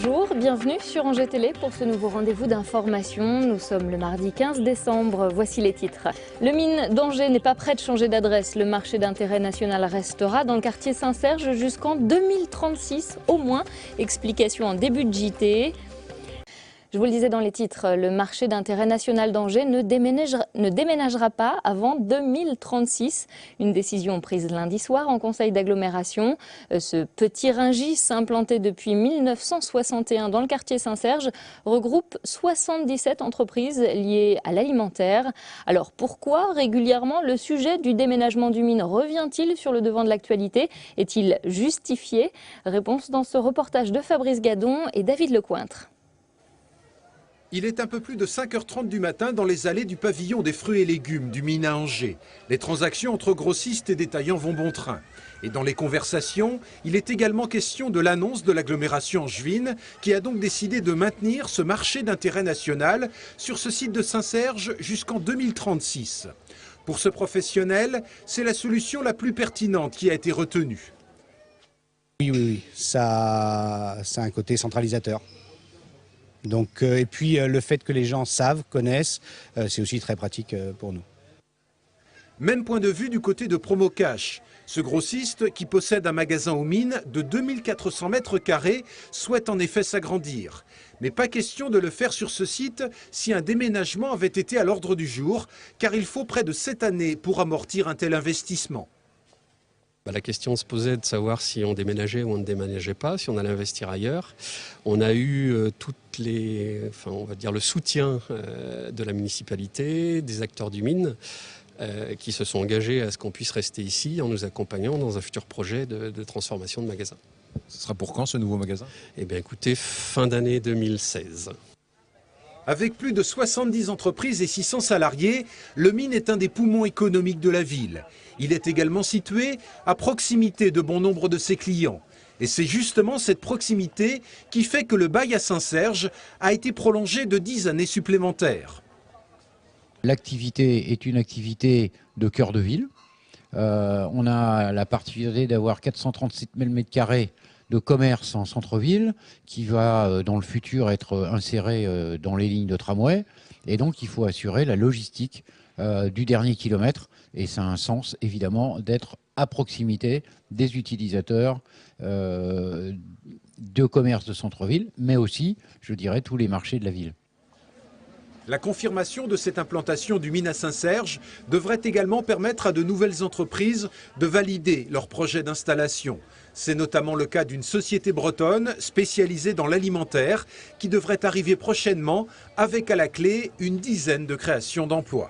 bonjour, bienvenue sur Angers Télé pour ce nouveau rendez-vous d'information. Nous sommes le mardi 15 décembre, voici les titres. Le mine d'Angers n'est pas prêt de changer d'adresse. Le marché d'intérêt national restera dans le quartier Saint-Serge jusqu'en 2036 au moins. Explication en début de JT. Je vous le disais dans les titres, le marché d'intérêt national d'Angers ne déménagera pas avant 2036. Une décision prise lundi soir en conseil d'agglomération. Ce petit Rungis, implanté depuis 1961 dans le quartier Saint-Serge, regroupe 77 entreprises liées à l'alimentaire. Alors pourquoi régulièrement le sujet du déménagement du mine revient-il sur le devant de l'actualité? Est-il justifié? Réponse dans ce reportage de Fabrice Gadon et David Lecointre. Il est un peu plus de 5h30 du matin dans les allées du pavillon des fruits et légumes du mine à Angers. Les transactions entre grossistes et détaillants vont bon train. Et dans les conversations, il est également question de l'annonce de l'agglomération angevine qui a donc décidé de maintenir ce marché d'intérêt national sur ce site de Saint-Serge jusqu'en 2036. Pour ce professionnel, c'est la solution la plus pertinente qui a été retenue. Oui, ça a un côté centralisateur. Donc, et puis le fait que les gens savent, connaissent, c'est aussi très pratique pour nous. Même point de vue du côté de Promocash. Ce grossiste, qui possède un magasin aux mines de 2400 mètres carrés, souhaite en effet s'agrandir. Mais pas question de le faire sur ce site si un déménagement avait été à l'ordre du jour, car il faut près de 7 années pour amortir un tel investissement. La question se posait de savoir si on déménageait ou on ne déménageait pas, si on allait investir ailleurs. On a eu le soutien de la municipalité, des acteurs du mine, qui se sont engagés à ce qu'on puisse rester ici en nous accompagnant dans un futur projet de transformation de magasin. Ce sera pour quand ce nouveau magasin? Eh bien écoutez, fin d'année 2016. Avec plus de 70 entreprises et 600 salariés, le mine est un des poumons économiques de la ville. Il est également situé à proximité de bon nombre de ses clients. Et c'est justement cette proximité qui fait que le bail à Saint-Serge a été prolongé de 10 années supplémentaires. L'activité est une activité de cœur de ville. On a la particularité d'avoir 437 000 m² de commerce en centre-ville qui va dans le futur être inséré dans les lignes de tramway. Et donc il faut assurer la logistique du dernier kilomètre. Et ça a un sens évidemment d'être à proximité des utilisateurs de commerce de centre-ville, mais aussi, je dirais, tous les marchés de la ville. La confirmation de cette implantation du mine à Saint-Serge devrait également permettre à de nouvelles entreprises de valider leur projet d'installation. C'est notamment le cas d'une société bretonne spécialisée dans l'alimentaire qui devrait arriver prochainement avec à la clé une dizaine de créations d'emplois.